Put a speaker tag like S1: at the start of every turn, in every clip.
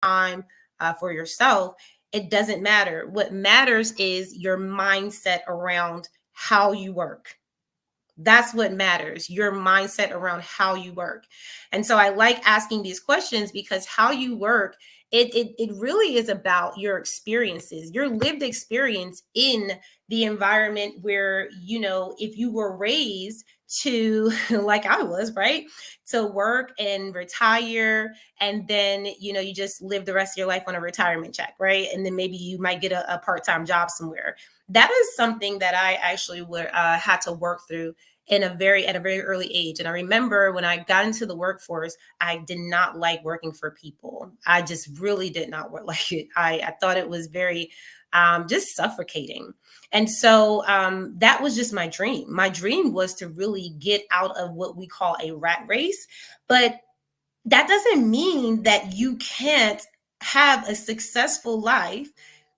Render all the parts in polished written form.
S1: time for yourself, it doesn't matter. What matters is your mindset around how you work. That's what matters, your mindset around how you work. And so I like asking these questions because how you work, it really is about your experiences, your lived experience in the environment where, if you were raised to, like I was, right, to work and retire, and then, you just live the rest of your life on a retirement check, right? And then maybe you might get a part-time job somewhere. That is something that I actually would had to work through at a very early age. And I remember when I got into the workforce, I did not like working for people. I just really did not like it. I thought it was very just suffocating. And so that was just my dream. My dream was to really get out of what we call a rat race. But that doesn't mean that you can't have a successful life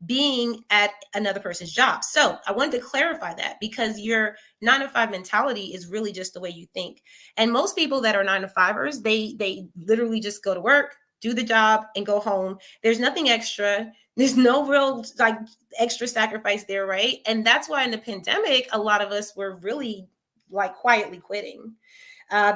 S1: being at another person's job. So I wanted to clarify that because your 9 to 5 mentality is really just the way you think. And most people that are 9 to 5ers, they literally just go to work, do the job, and go home. There's nothing extra. There's no real like extra sacrifice there, right? And that's why in the pandemic, a lot of us were really like quietly quitting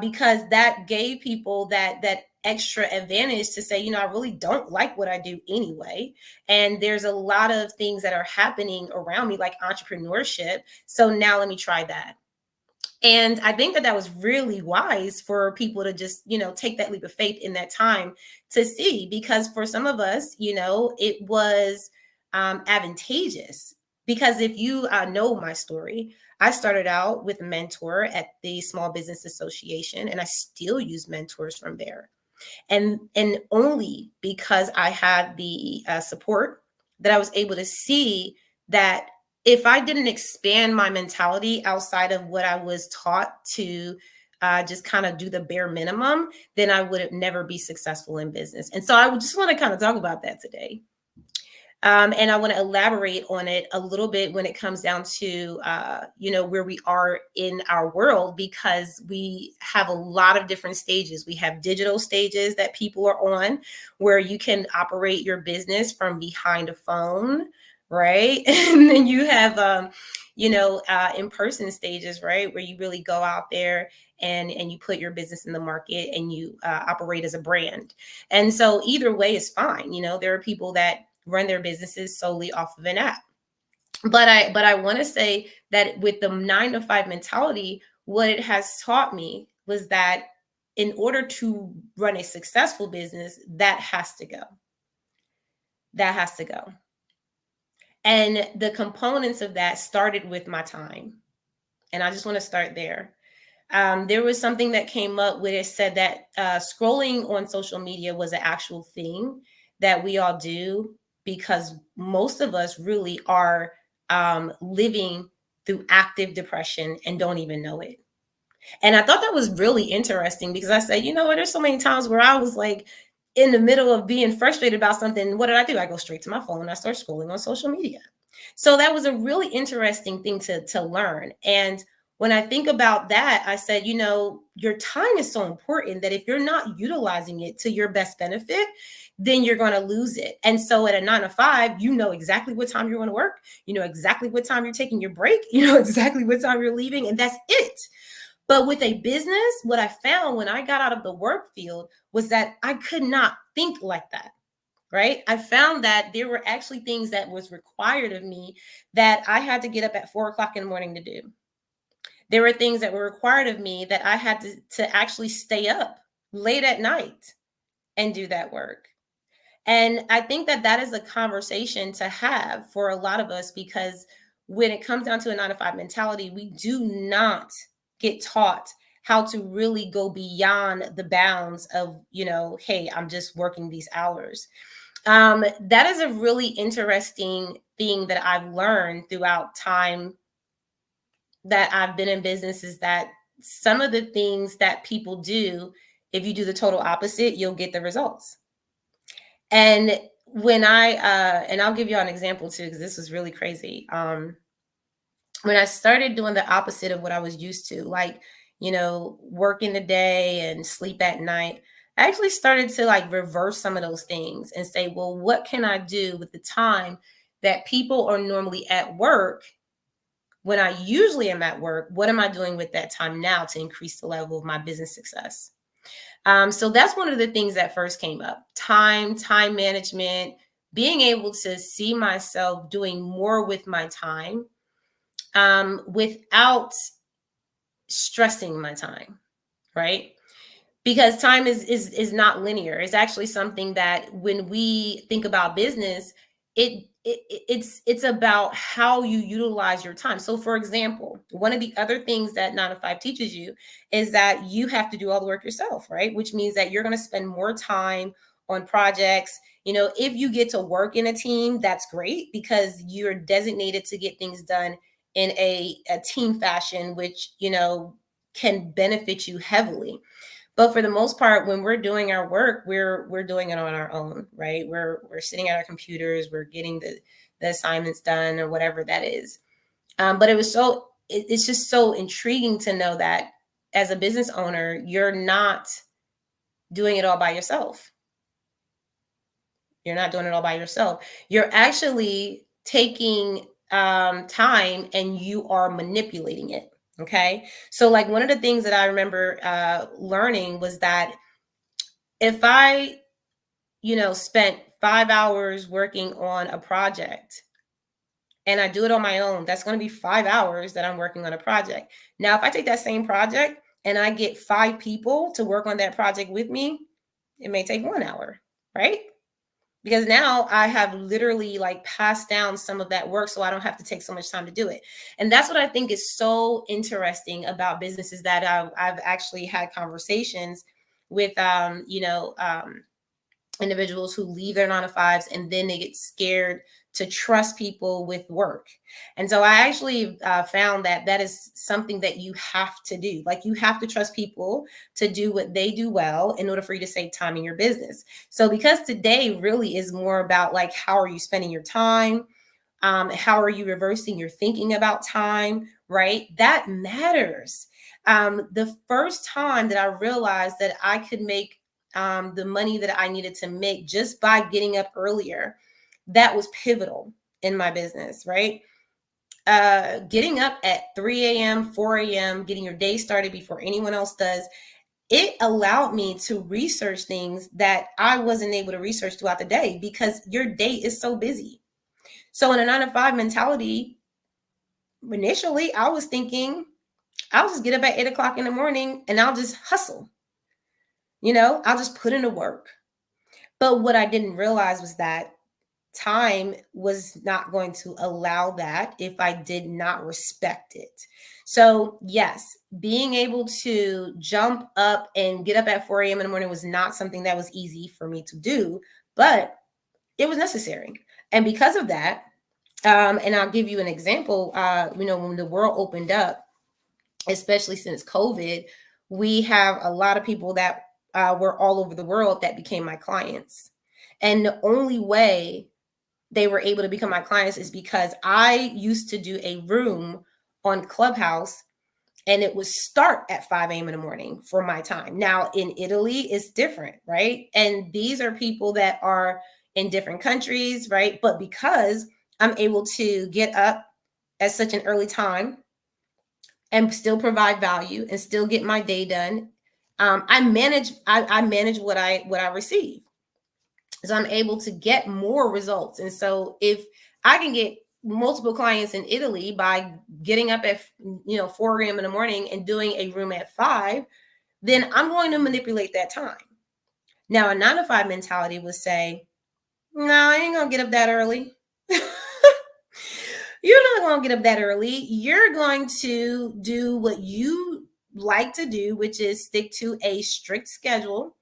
S1: because that gave people that extra advantage to say, I really don't like what I do anyway. And there's a lot of things that are happening around me, like entrepreneurship. So now let me try that. And I think that that was really wise for people to just, take that leap of faith in that time to see, because for some of us, it was advantageous. Because if you know my story, I started out with a mentor at the Small Business Association, and I still use mentors from there. And only because I had the support that I was able to see that if I didn't expand my mentality outside of what I was taught to just kind of do the bare minimum, then I would never be successful in business. And so I would just want to kind of talk about that today. And I want to elaborate on it a little bit when it comes down to, where we are in our world, because we have a lot of different stages. We have digital stages that people are on where you can operate your business from behind a phone, right? And then you have, in-person stages, right, where you really go out there and you put your business in the market and you operate as a brand. And so either way is fine. There are people that run their businesses solely off of an app. But I want to say that with the 9 to 5 mentality, what it has taught me was that in order to run a successful business, that has to go. That has to go. And the components of that started with my time. And I just want to start there. There was something that came up where it said that scrolling on social media was an actual thing that we all do, because most of us really are living through active depression and don't even know it. And I thought that was really interesting because I said, there's so many times where I was like in the middle of being frustrated about something. What did I do? I go straight to my phone and I start scrolling on social media. So that was a really interesting thing to learn. And when I think about that, I said, your time is so important that if you're not utilizing it to your best benefit, then you're going to lose it. And so at a 9 to 5, you know exactly what time you're going to work. You know exactly what time you're taking your break. You know exactly what time you're leaving. And that's it. But with a business, what I found when I got out of the work field was that I could not think like that. Right. I found that there were actually things that was required of me that I had to get up at 4 o'clock in the morning to do. There were things that were required of me that I had to actually stay up late at night and do that work. And I think that that is a conversation to have for a lot of us, because when it comes down to a 9 to 5 mentality, we do not get taught how to really go beyond the bounds of, hey, I'm just working these hours. That is a really interesting thing that I've learned throughout time that I've been in business, is that some of the things that people do, if you do the total opposite, you'll get the results. And when and I'll give you an example too, because this was really crazy. When I started doing the opposite of what I was used to, like, work in the day and sleep at night, I actually started to like reverse some of those things and say, well, what can I do with the time that people are normally at work when I usually am at work? What am I doing with that time now to increase the level of my business success? So that's one of the things that first came up: time management, being able to see myself doing more with my time without stressing my time, right? Because time is not linear. It's actually something that when we think about business, it's about how you utilize your time. So for example, one of the other things that 9 to 5 teaches you is that you have to do all the work yourself, right? Which means that you're going to spend more time on projects. If you get to work in a team, that's great because you're designated to get things done in a team fashion, which can benefit you heavily. But for the most part, when we're doing our work, we're doing it on our own, right? We're sitting at our computers, we're getting the assignments done or whatever that is. But it's just so intriguing to know that as a business owner, you're not doing it all by yourself. You're not doing it all by yourself. You're actually taking time and you are manipulating it. Okay. So, like, one of the things that I remember learning was that if I, spent 5 hours working on a project and I do it on my own, that's going to be 5 hours that I'm working on a project. Now, if I take that same project and I get 5 people to work on that project with me, it may take 1 hour, right? Because now I have literally like passed down some of that work so I don't have to take so much time to do it. And that's what I think is so interesting about business, is that I've actually had conversations with individuals who leave their 9 to 5s and then they get scared to trust people with work. And so I actually found that that is something that you have to do. Like, you have to trust people to do what they do well in order for you to save time in your business. So because today really is more about like, how are you spending your time? How are you reversing your thinking about time, right? That matters. The first time that I realized that I could make the money that I needed to make just by getting up earlier, that was pivotal in my business, right? Getting up at 3 a.m., 4 a.m., getting your day started before anyone else does, it allowed me to research things that I wasn't able to research throughout the day because your day is so busy. So in a 9 to 5 mentality, initially I was thinking, I'll just get up at 8 o'clock in the morning and I'll just hustle. I'll just put in the work. But what I didn't realize was that time was not going to allow that if I did not respect it. So, yes, being able to jump up and get up at 4 a.m. in the morning was not something that was easy for me to do, but it was necessary. And because of that, and I'll give you an example, when the world opened up, especially since COVID, we have a lot of people that were all over the world that became my clients. And the only way they were able to become my clients is because I used to do a room on Clubhouse and it would start at 5 a.m. in the morning for my time. Now in Italy, it's different, right? And these are people that are in different countries, right? But because I'm able to get up at such an early time and still provide value and still get my day done, I manage what I receive. So I'm able to get more results. And so if I can get multiple clients in Italy by getting up at 4 a.m. in the morning and doing a room at 5, then I'm going to manipulate that time. Now a 9 to 5 mentality would say, no, I ain't gonna get up that early. You're not going to get up that early. You're going to do what you like to do, which is stick to a strict schedule,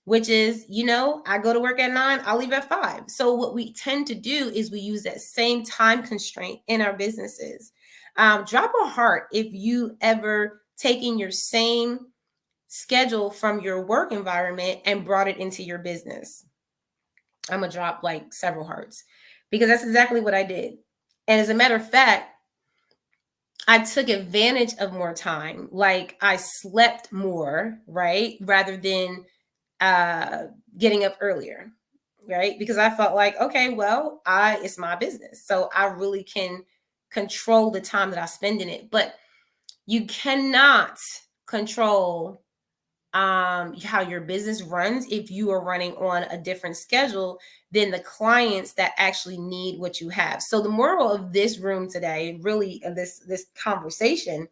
S1: which is, I go to work at 9, I'll leave at 5. So what we tend to do is we use that same time constraint in our businesses. Drop a heart if you ever taken your same schedule from your work environment and brought it into your business. I'm going to drop like several hearts because that's exactly what I did. And as a matter of fact, I took advantage of more time. Like, I slept more, right? Rather than getting up earlier, right? Because I felt like, okay, well, it's my business, so I really can control the time that I spend in it. But you cannot control how your business runs if you are running on a different schedule than the clients that actually need what you have. So the moral of this room today, really, and this conversation,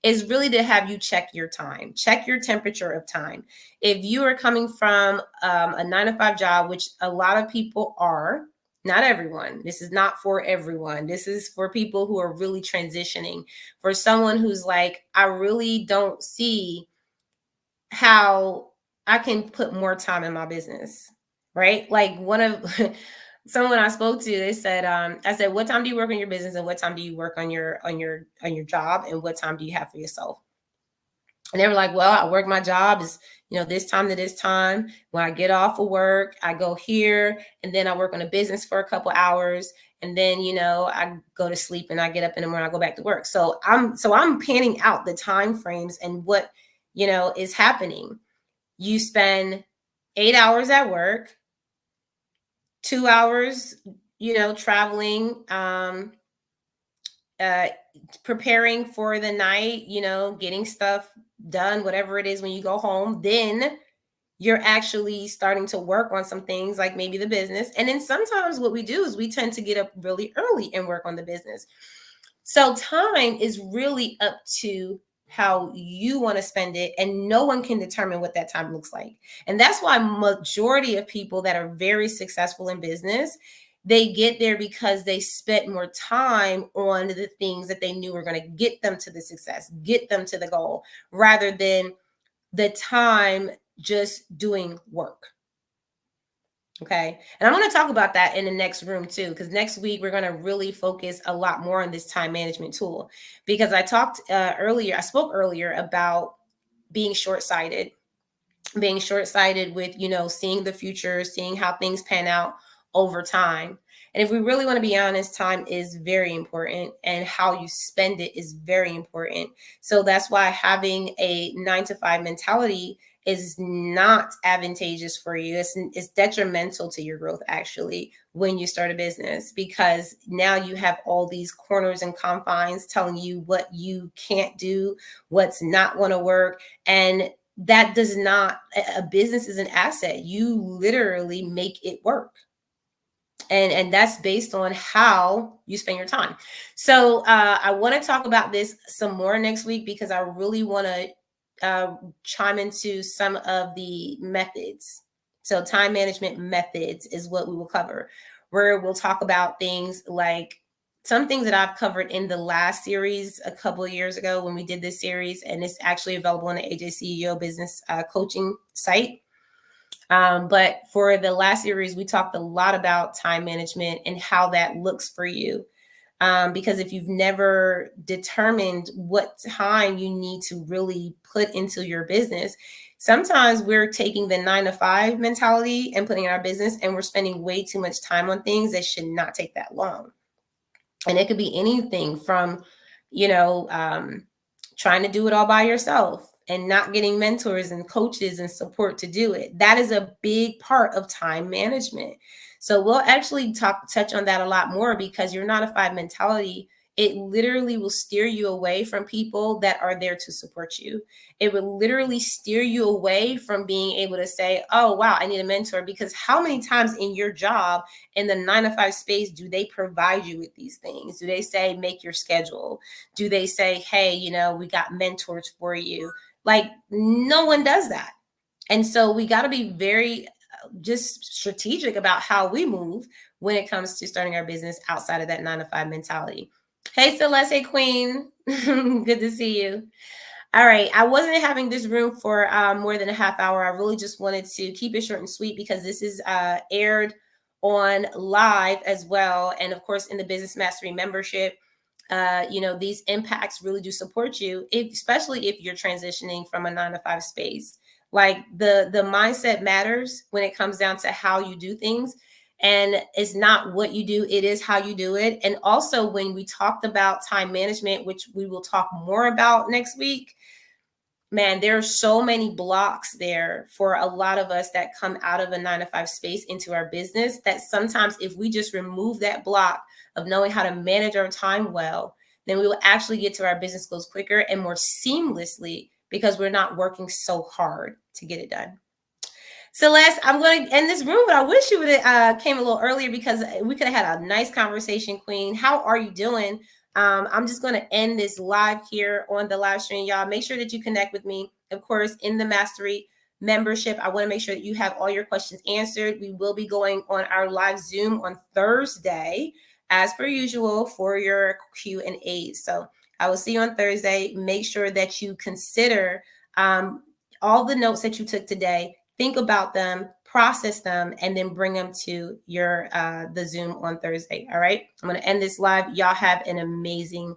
S1: is really to have you check your time, check your temperature of time. If you are coming from a 9 to 5 job, which a lot of people are, not everyone, this is not for everyone. This is for people who are really transitioning. For someone who's like, I really don't see how I can put more time in my business, right? Like one of someone I spoke to, they said, I said, what time do you work on your business and what time do you work on your job and what time do you have for yourself? And they were like, well, I work my job is, this time to this time. When I get off of work, I go here and then I work on a business for a couple hours. And then, I go to sleep and I get up in the morning, I go back to work. So I'm panning out the time frames and what, is happening. You spend 8 hours at work, 2 hours, traveling, preparing for the night, getting stuff done, whatever it is when you go home. Then you're actually starting to work on some things like maybe the business. And then sometimes what we do is we tend to get up really early and work on the business. So time is really up to how you want to spend it, and no one can determine what that time looks like. And that's why majority of people that are very successful in business, they get there because they spent more time on the things that they knew were going to get them to the success, get them to the goal, rather than the time just doing work. Okay. And I'm going to talk about that in the next room too, because next week we're going to really focus a lot more on this time management tool. Because I spoke earlier about being short-sighted with, seeing the future, seeing how things pan out over time. And if we really want to be honest, time is very important and how you spend it is very important. So that's why having a 9 to 5 mentality is not advantageous for you. It's detrimental to your growth actually when you start a business, because now you have all these corners and confines telling you what you can't do, what's not going to work. And that does not, a business is an asset. You literally make it work. And that's based on how you spend your time. So I want to talk about this some more next week, because I really want to chime into some of the methods. So time management methods is what we will cover, where we'll talk about things like some things that I've covered in the last series a couple of years ago when we did this series, and it's actually available on the AJ CEO business coaching site. But for the last series, we talked a lot about time management and how that looks for you. Because if you've never determined what time you need to really put into your business, sometimes we're taking the 9 to 5 mentality and putting in our business, and we're spending way too much time on things that should not take that long. And it could be anything from, trying to do it all by yourself and not getting mentors and coaches and support to do it. That is a big part of time management. So we'll actually touch on that a lot more, because your 9 to 5 mentality, it literally will steer you away from people that are there to support you. It will literally steer you away from being able to say, oh, wow, I need a mentor. Because how many times in your job in the 9 to 5 space do they provide you with these things? Do they say, make your schedule? Do they say, hey, we got mentors for you? Like, no one does that. And so we got to be very just strategic about how we move when it comes to starting our business outside of that 9 to 5 mentality. Hey, Celeste Queen. Good to see you. All right. I wasn't having this room for more than a half hour. I really just wanted to keep it short and sweet, because this is aired on live as well. And of course, in the Business Mastery membership, these impacts really do support you, especially if you're transitioning from a 9 to 5 space. Like the mindset matters when it comes down to how you do things. And it's not what you do, it is how you do it. And also, when we talked about time management, which we will talk more about next week, man, there are so many blocks there for a lot of us that come out of a 9 to 5 space into our business, that sometimes if we just remove that block of knowing how to manage our time well, then we will actually get to our business goals quicker and more seamlessly, because we're not working so hard to get it done. Celeste, I'm going to end this room, but I wish you would have came a little earlier, because we could have had a nice conversation, Queen. How are you doing? I'm just going to end this live here on the live stream. Y'all, make sure that you connect with me, of course, in the Mastery membership. I want to make sure that you have all your questions answered. We will be going on our live Zoom on Thursday, as per usual, for your Q&As. So I will see you on Thursday. Make sure that you consider all the notes that you took today. Think about them, process them, and then bring them to your the Zoom on Thursday. All right. I'm going to end this live. Y'all have an amazing